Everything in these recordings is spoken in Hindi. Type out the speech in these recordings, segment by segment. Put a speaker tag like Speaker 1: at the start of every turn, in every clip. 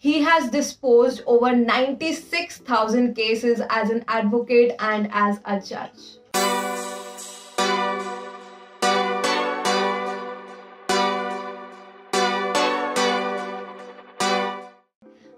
Speaker 1: He has disposed over 96,000 cases as an advocate and as a judge.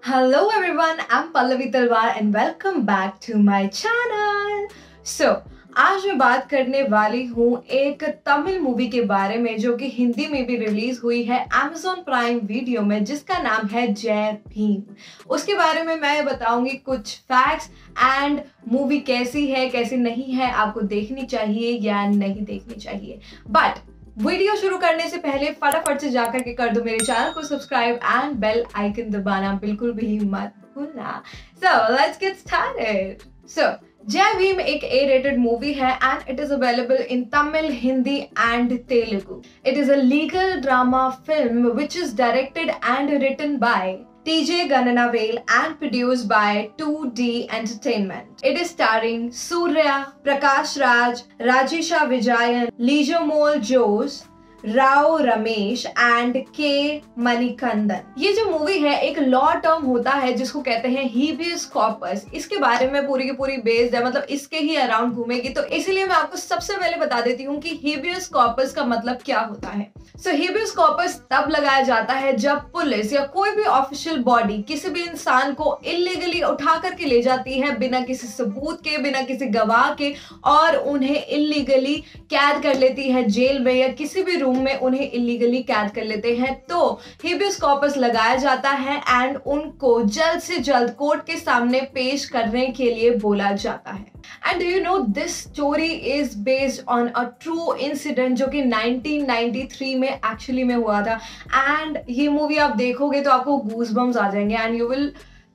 Speaker 1: Hello everyone, I'm Pallavi Talwar and welcome back to my channel. So, आज मैं बात करने वाली हूँ एक तमिल मूवी के बारे में जो कि हिंदी में भी रिलीज हुई है Amazon प्राइम वीडियो में, जिसका नाम है जय भीम। उसके बारे में मैं बताऊंगी कुछ फैक्ट्स एंड मूवी कैसी है कैसी नहीं है, आपको देखनी चाहिए या नहीं देखनी चाहिए। बट वीडियो शुरू करने से पहले फटाफट से जाकर के कर दो मेरे चैनल को सब्सक्राइब एंड बेल आइकन दबाना बिल्कुल भी मत भूलना। So let's get started. So जय भीम एक A-rated मूवी है and it is available in Tamil, Hindi and Telugu. It is a legal drama film which is directed and written by TJ Gananavel and produced by 2D Entertainment. It is starring Surya, Prakash Raj, Rajisha Vijayan, Lijomol Jose, Rao Ramesh and के मणिकंदन। ये जो मूवी है एक लॉ टर्म होता है जिसको कहते हैं हीबियस कॉर्पस। इसके बारे में पूरी की पूरी बेस्ड है, मतलब इसके ही अराउंड घूमेगी, तो इसीलिए मैं आपको सबसे पहले बता देती हूँ कि हीबियस कॉर्पस का मतलब क्या होता है। सो हीबियस कॉर्पस तब लगाया जाता है जब पुलिस या कोई भी ऑफिशियल बॉडी किसी भी इंसान को इलीगली उठा करके ले जाती है बिना किसी सबूत के, बिना किसी गवाह के, और उन्हें इलीगली कैद कर लेती है जेल में या किसी भी रूम में उन्हें इलीगली कैद कर लेते हैं, तो हेबियस कॉर्पस लगाया जाता है एंड उनको जल्द से जल्द कोर्ट के सामने पेश करने के लिए बोला जाता है। And do you know this story is based on a true incident जो कि 1993 में एक्चुअली में हुआ था। एंड ये मूवी आप देखोगे तो आपको गूज़बम्स आ जाएंगे एंड यू विल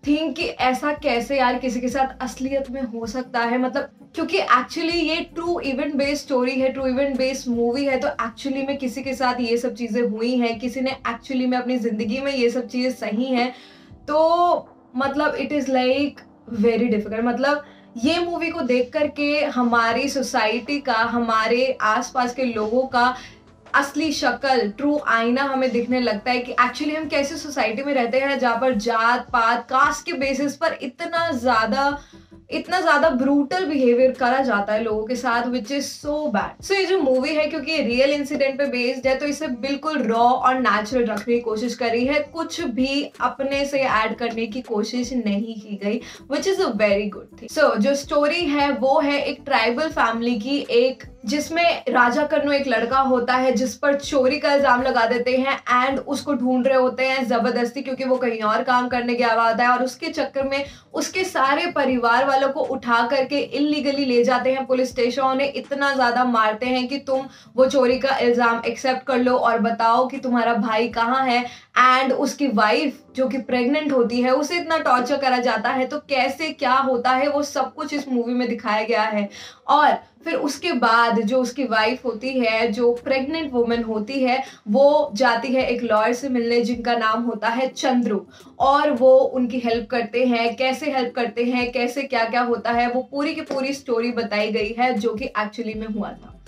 Speaker 1: थिंक कि ऐसा कैसे यार किसी के साथ असलियत में हो सकता है, मतलब क्योंकि एक्चुअली ये ट्रू इवेंट बेस्ड स्टोरी है, ट्रू इवेंट बेस्ड मूवी है, तो एक्चुअली में किसी के साथ ये सब चीजें हुई हैं, किसी ने एक्चुअली में अपनी जिंदगी में ये सब चीजें सही हैं, तो मतलब it is like very difficult. मतलब ये मूवी को देख करके हमारी सोसाइटी का, हमारे आसपास के लोगों का असली शक्ल, ट्रू आईना हमें दिखने लगता है कि एक्चुअली हम कैसे सोसाइटी में रहते हैं जहाँ पर जात पात कास्ट के बेसिस पर इतना ज्यादा ब्रूटल बिहेवियर करा जाता है लोगों के साथ, विच इज सो बैड। सो ये जो मूवी है क्योंकि रियल इंसिडेंट पे बेस्ड है तो इसे बिल्कुल रॉ और नेचुरल रखने की कोशिश करी है, कुछ भी अपने से ऐड करने की कोशिश नहीं की गई, which is a very good thing. So जो स्टोरी है वो है एक ट्राइबल फैमिली की, एक जिसमें राजा कन्नू एक लड़का होता है जिस पर चोरी का इल्जाम लगा देते हैं एंड उसको ढूंढ रहे होते हैं जबरदस्ती, क्योंकि वो कहीं और काम करने गया हुआ होता है और उसके चक्कर में उसके सारे परिवार वालों को उठा करके इलीगली ले जाते हैं पुलिस स्टेशन। उन्हें इतना ज्यादा मारते हैं कि तुम वो चोरी का इल्जाम एक्सेप्ट कर लो और बताओ कि तुम्हारा भाई कहाँ है। एंड उसकी वाइफ जो कि प्रेग्नेंट होती है उसे इतना टॉर्चर करा जाता है, तो कैसे क्या होता है वो सब कुछ इस मूवी में दिखाया गया है। और फिर उसके बाद जो उसकी वाइफ होती है, जो प्रेग्नेंट वुमेन होती है, वो जाती है एक लॉयर से मिलने जिनका नाम होता है चंद्रू, और वो उनकी हेल्प करते हैं। कैसे हेल्प करते हैं, कैसे क्या क्या होता है, वो पूरी की पूरी स्टोरी बताई गई है जो कि एक्चुअली में हुआ था।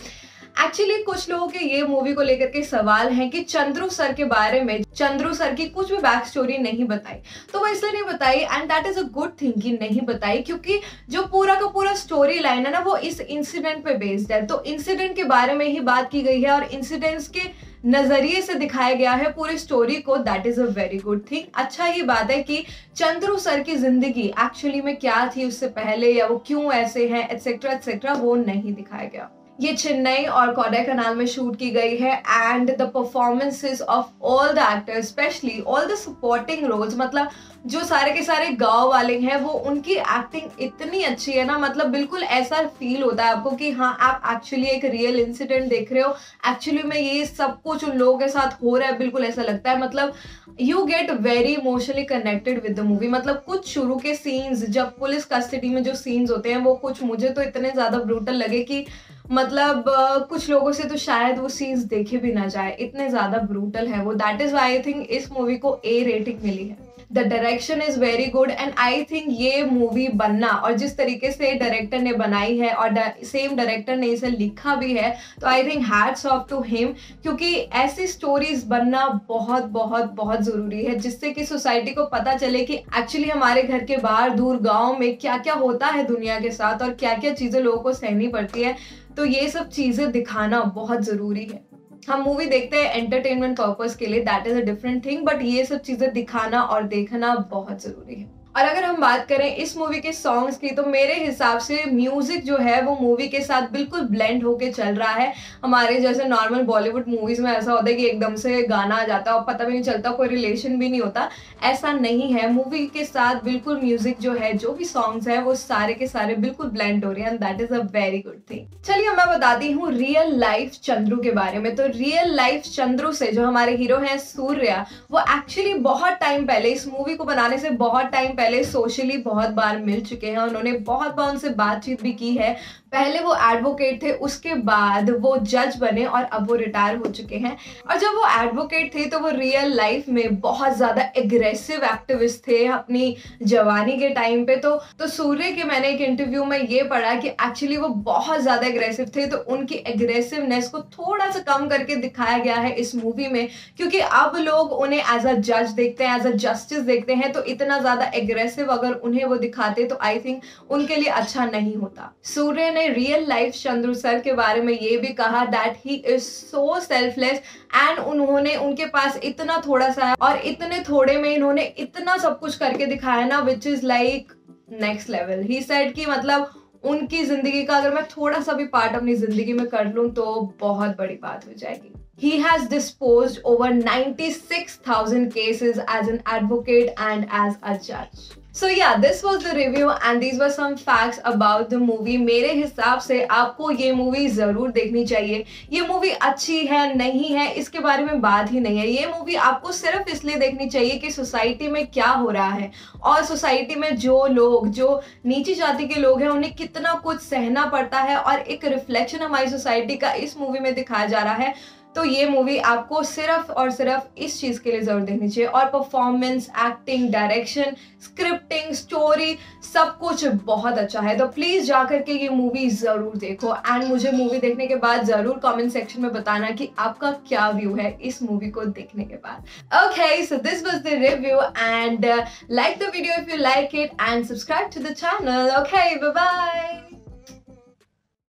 Speaker 1: एक्चुअली कुछ लोगों के ये मूवी को लेकर के सवाल हैं कि चंद्रू सर के बारे में, चंद्रू सर की कुछ भी बैक स्टोरी नहीं बताई, तो वो इसलिए नहीं बताई and that is a good thing कि नहीं बताई, क्योंकि जो पूरा का पूरा स्टोरी लाइन है ना वो इस इंसिडेंट पे बेस्ड है, तो इंसिडेंट के बारे में ही बात की गई है और इंसिडेंट्स के नजरिए से दिखाया गया है पूरी स्टोरी को। That is a very good thing. अच्छा ही बात है कि चंद्रू सर की जिंदगी एक्चुअली में क्या थी उससे पहले, या वो क्यों ऐसे हैं एटसेट्रा एटसेट्रा, वो नहीं दिखाया गया। ये चेन्नई और कोडाईकनाल में शूट की गई है and the performances of all the actors, specially all the supporting roles, मतलब जो सारे के सारे गांव वाले हैं वो, उनकी एक्टिंग इतनी अच्छी है ना, मतलब बिल्कुल ऐसा फील होता है आपको कि हाँ आप एक्चुअली एक रियल इंसिडेंट देख रहे हो, एक्चुअली में ये सब कुछ उन लोगों के साथ हो रहा है, बिल्कुल ऐसा लगता है। मतलब you get very emotionally connected with the movie. मतलब कुछ शुरू के सीन्स, जब पुलिस कस्टडी में जो सीन्स होते हैं वो कुछ मुझे तो इतने ज्यादा ब्रूटल लगे कि मतलब कुछ लोगों से तो शायद वो सीन्स देखे भी ना जाए, इतने ज्यादा ब्रूटल है वो। That is why I think इस मूवी को A रेटिंग मिली है। The direction is very good and I think ये मूवी बनना और जिस तरीके से डायरेक्टर ने बनाई है और सेम डायरेक्टर ने इसे लिखा भी है, तो I think hats off to him, क्योंकि ऐसी स्टोरीज बनना बहुत बहुत बहुत जरूरी है जिससे कि सोसाइटी को पता चले कि एक्चुअली हमारे घर के बाहर दूर गांव में क्या क्या होता है दुनिया के साथ और क्या क्या चीजें लोगों को सहनी पड़ती है। तो ये सब चीजें दिखाना बहुत जरूरी है। हम मूवी देखते हैं एंटरटेनमेंट पर्पस के लिए, that is a different thing, but ये सब चीजें दिखाना और देखना बहुत जरूरी है। और अगर हम बात करें इस मूवी के सॉन्ग्स की, तो मेरे हिसाब से म्यूजिक जो है वो मूवी के साथ बिल्कुल ब्लेंड होके चल रहा है। हमारे जैसे नॉर्मल बॉलीवुड मूवीज में ऐसा होता है कि एकदम से गाना आ जाता है और पता भी नहीं चलता, कोई रिलेशन भी नहीं होता, ऐसा नहीं है। मूवी के साथ बिल्कुल म्यूजिक जो है, जो भी सॉन्ग्स है वो सारे के सारे बिल्कुल ब्लेंड हो रहे हैं, that is a very good thing. चलिए मैं बताती हूँ रियल लाइफ चंद्रू के बारे में। तो रियल लाइफ चंद्रू से जो हमारे हीरो हैं सूर्या, वो एक्चुअली बहुत टाइम पहले, इस मूवी को बनाने से बहुत टाइम पहले सोशली बहुत बार मिल चुके हैं। उन्होंने बहुत बार उनसे बातचीत भी की है। पहले वो एडवोकेट थे, उसके बाद वो जज बने और अब वो रिटायर हो चुके हैं। और जब वो एडवोकेट थे तो वो रियल लाइफ में बहुत ज्यादा एग्रेसिव एक्टिविस्ट थे अपनी जवानी के टाइम पे। तो सूर्य के मैंने एक इंटरव्यू में ये पढ़ा कि एक्चुअली वो बहुत ज्यादा एग्रेसिव थे, तो उनकी एग्रेसिवनेस को थोड़ा सा कम करके दिखाया गया है इस मूवी में, क्योंकि अब लोग उन्हें एज अ जज देखते हैं, एज अ जस्टिस देखते हैं। तो इतना ज्यादा एग्रेसिव अगर उन्हें वो दिखाते तो आई थिंक उनके लिए अच्छा नहीं होता। सूर्य ने रियल लाइफ चंद्रू सर के बारे में ये भी कहा that he is so selfless and उन्होंने, उनके पास इतना थोड़ा सा है और इतने थोड़े में इन्होंने इतना सब कुछ करके दिखाया ना, which is like next level. He said कि मतलब उनकी जिंदगी का अगर मैं थोड़ा सा भी पार्ट अपनी जिंदगी में कर लूं तो बहुत बड़ी बात हो जाएगी। He has disposed over 96,000 cases as an advocate and as a judge. So yeah, this was the review and these were some facts about the movie. मेरे हिसाब से आपको ये मूवी जरूर देखनी चाहिए। ये मूवी अच्छी है नहीं है इसके बारे में बात ही नहीं है। ये मूवी आपको सिर्फ इसलिए देखनी चाहिए कि सोसाइटी में क्या हो रहा है और सोसाइटी में जो लोग, जो नीची जाति के लोग हैं, उन्हें कितना कुछ सहना पड़ता है और एक रिफ्लेक्शन हमारी सोसाइटी का इस मूवी में दिखाया जा रहा है। तो ये मूवी आपको सिर्फ और सिर्फ इस चीज के लिए जरूर देखनी चाहिए। और performance, acting, direction, scripting, story, सब कुछ बहुत अच्छा है। तो प्लीज जाकर के ये मूवी जरूर देखो एंड मुझे मूवी देखने के बाद जरूर कमेंट सेक्शन में बताना कि आपका क्या व्यू है इस मूवी को देखने के बाद। Okay, so this was the review and like the video if you like it and subscribe to the channel. Okay, bye bye.